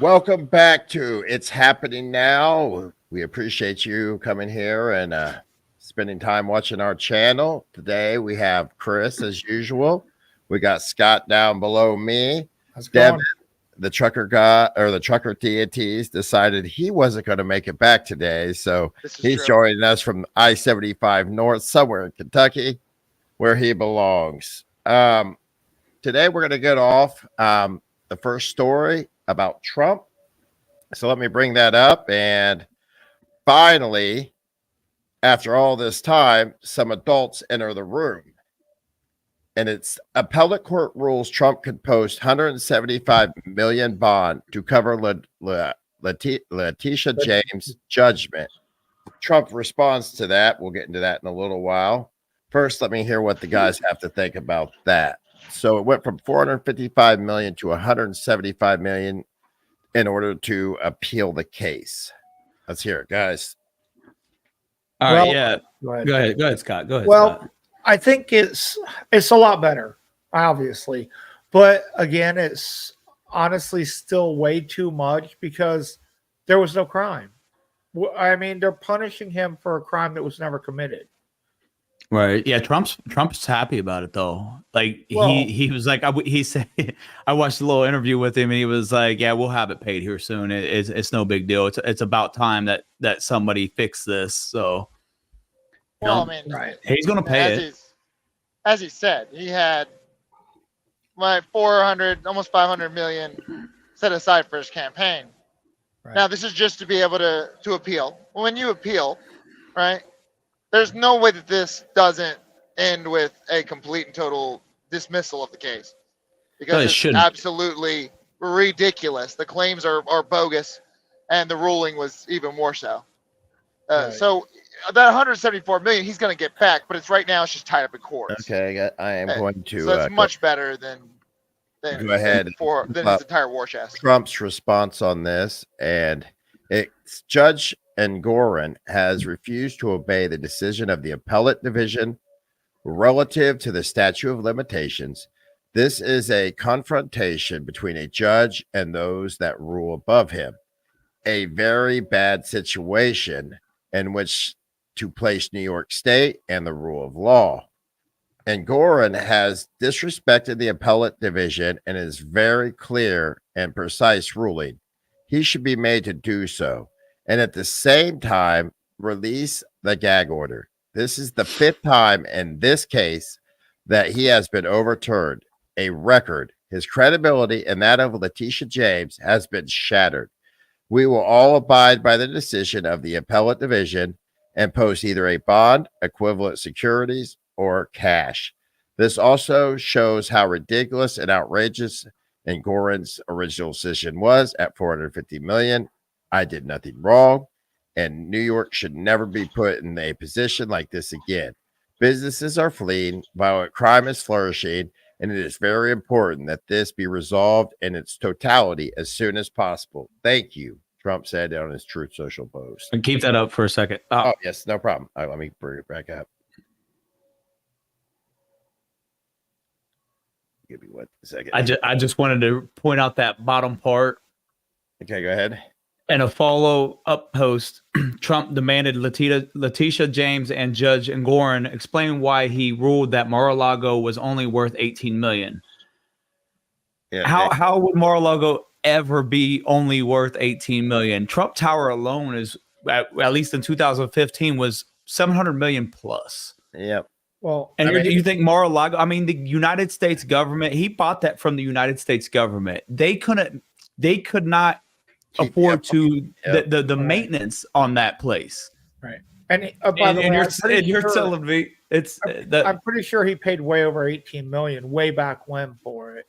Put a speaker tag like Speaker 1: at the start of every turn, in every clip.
Speaker 1: Welcome back to It's Happening Now. We appreciate you coming here and spending time watching our channel. Today we have Chris as usual. We got Scott down below me.
Speaker 2: How's it
Speaker 1: Devin,
Speaker 2: going?
Speaker 1: the trucker guy or the trucker deities, decided he wasn't going to make it back today. So he's joining us from I-75 North, somewhere in Kentucky, where he belongs. Today we're going to get off the first story about Trump. So let me bring that up. And finally, after all this time, some adults enter the room. And it's appellate court rules Trump could post 175 million bond to cover Letitia James' judgment. Trump responds to that. We'll get into that in a little while. First, let me hear what the guys have to think about that. So it went from 455 million to 175 million in order to appeal the case. Let's hear it, guys.
Speaker 3: All right, yeah.
Speaker 2: Go ahead.
Speaker 3: Go ahead, Scott. Go ahead.
Speaker 2: Well,
Speaker 3: Scott.
Speaker 2: I think it's a lot better, obviously, but again, it's honestly still way too much because there was no crime. I mean, they're punishing him for a crime that was never committed.
Speaker 3: Right. Yeah. Trump's happy about it though. Like he was like, he said, I watched a little interview with him and he was like, yeah, we'll have it paid here soon. It's no big deal. It's about time that somebody fix this. So,
Speaker 4: well, I mean,
Speaker 2: right.
Speaker 3: He's going to pay it.
Speaker 4: As he said, he had like 400, almost 500 million set aside for his campaign. Right. Now, this is just to be able to appeal. When you appeal, right, there's no way that this doesn't end with a complete and total dismissal of the case. Because it's absolutely ridiculous. The claims are bogus, and the ruling was even more so. Right. So that 174 million, he's going to get back, but it's right now it's just tied up in courts.
Speaker 1: Okay, I am going to.
Speaker 4: So it's much better than
Speaker 1: go ahead
Speaker 4: than his entire war chest.
Speaker 1: Trump's response on this, and it's Judge Engoron has refused to obey the decision of the Appellate Division relative to the statute of limitations. This is a confrontation between a judge and those that rule above him. A very bad situation in which to place New York State and the rule of law. Engoron has disrespected the Appellate Division and is very clear and precise ruling. He should be made to do so. And at the same time, release the gag order. This is the 5th time in this case that he has been overturned. A record. His credibility and that of Letitia James has been shattered. We will all abide by the decision of the Appellate Division and post either a bond, equivalent securities, or cash. This also shows how ridiculous and outrageous Engoron's original decision was at 450 million. I did nothing wrong, and New York should never be put in a position like this again. Businesses are fleeing, violent crime is flourishing, and it is very important that this be resolved in its totality as soon as possible. Thank you, Trump said on his Truth Social post.
Speaker 3: And keep that up for a second.
Speaker 1: Oh, yes, no problem. All right, let me bring it back up. Give me 1 second.
Speaker 3: I just wanted to point out that bottom part.
Speaker 1: Okay, go ahead.
Speaker 3: In a follow-up post, Trump demanded Letitia James and Judge Engoron explain why he ruled that Mar-a-Lago was only worth $18 million. Yeah, how would Mar-a-Lago ever be only worth $18 million? Trump Tower alone is, at least in 2015, was $700 million plus.
Speaker 1: Yep.
Speaker 3: Well, and you think Mar-a-Lago? I mean, the United States government. He bought that from the United States government. They could not afford to the maintenance on that place.
Speaker 2: Right. And by the way,
Speaker 3: you're telling me it's
Speaker 2: I'm pretty sure he paid way over 18 million way back when for it.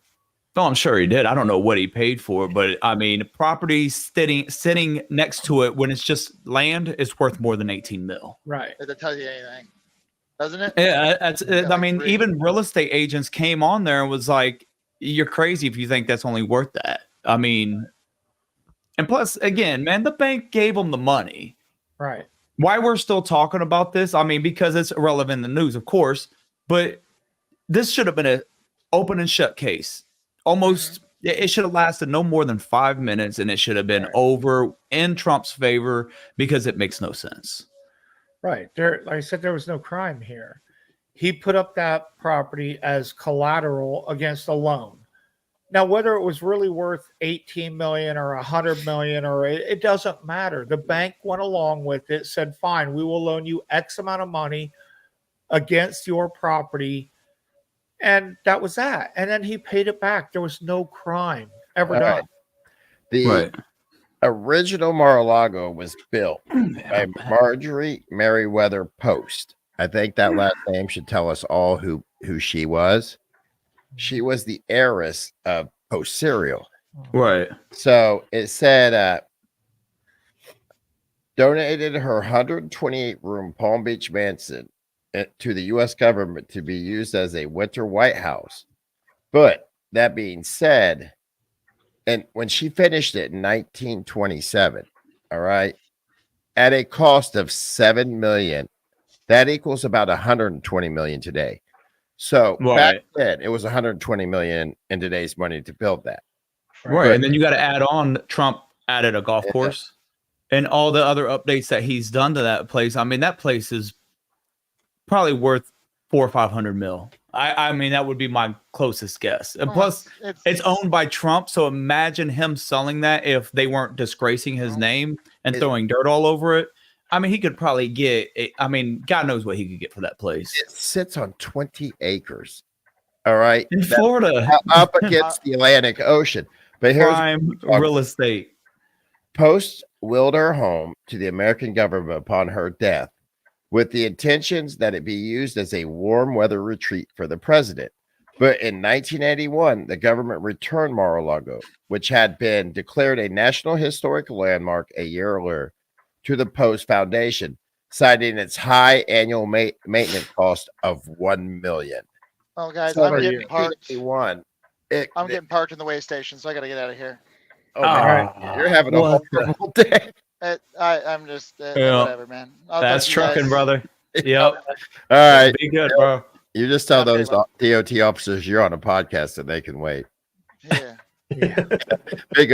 Speaker 3: No, I'm sure he did. I don't know what he paid for, but I mean, property sitting next to it when it's just land is worth more than 18 mil.
Speaker 2: Right.
Speaker 4: That tells you anything, doesn't it?
Speaker 3: Yeah, I mean, even real estate agents came on there and was like, "You're crazy if you think that's only worth that." I mean. And plus, again, man, the bank gave them the money.
Speaker 2: Right.
Speaker 3: Why we're still talking about this? I mean, because it's irrelevant in the news, of course. But this should have been an open and shut case. Almost, it should have lasted no more than 5 minutes, and it should have been over in Trump's favor because it makes no sense.
Speaker 2: Right. There, like I said, there was no crime here. He put up that property as collateral against a loan. Now, whether it was really worth 18 million or 100 million, or it doesn't matter. The bank went along with it, said, fine, we will loan you X amount of money against your property. And that was that. And then he paid it back. There was no crime ever done.
Speaker 1: The original Mar-a-Lago was built by Marjorie Merriweather Post. I think that last name should tell us all who she was. She was the heiress of Post cereal.
Speaker 3: Right.
Speaker 1: So it said donated her 128-room Palm Beach mansion to the U.S. government to be used as a winter White House. But that being said, and when she finished it in 1927, all right, at a cost of $7 million, that equals about 120 million today. So back then, it was 120 million in today's money to build that.
Speaker 3: Right. And then you got to add on Trump added a golf course and all the other updates that he's done to that place. I mean, that place is probably worth 400 or 500 mil. I mean, that would be my closest guess. And plus, it's owned by Trump. So imagine him selling that if they weren't disgracing his name and throwing dirt all over it. I mean, he could probably get, God knows what he could get for that place.
Speaker 1: It sits on 20 acres. All right.
Speaker 3: In Florida.
Speaker 1: Up against the Atlantic Ocean. But here's
Speaker 3: prime real estate.
Speaker 1: Post willed her home to the American government upon her death with the intentions that it be used as a warm weather retreat for the president. But in 1981, the government returned Mar-a-Lago, which had been declared a National Historic Landmark a year earlier, to the Post Foundation, citing its high annual maintenance cost of $1 million.
Speaker 4: Oh, guys,
Speaker 1: So
Speaker 4: I'm getting parked. I'm getting parked in the way station, so I got to get out of here.
Speaker 1: Oh, man. You're having a horrible day.
Speaker 4: I'm just whatever, man.
Speaker 3: That's trucking, brother. Yep.
Speaker 1: All right.
Speaker 3: Be good, bro.
Speaker 1: You just tell those DOT officers you're on a podcast and they can wait.
Speaker 4: Yeah.
Speaker 2: Yeah.
Speaker 1: Be good.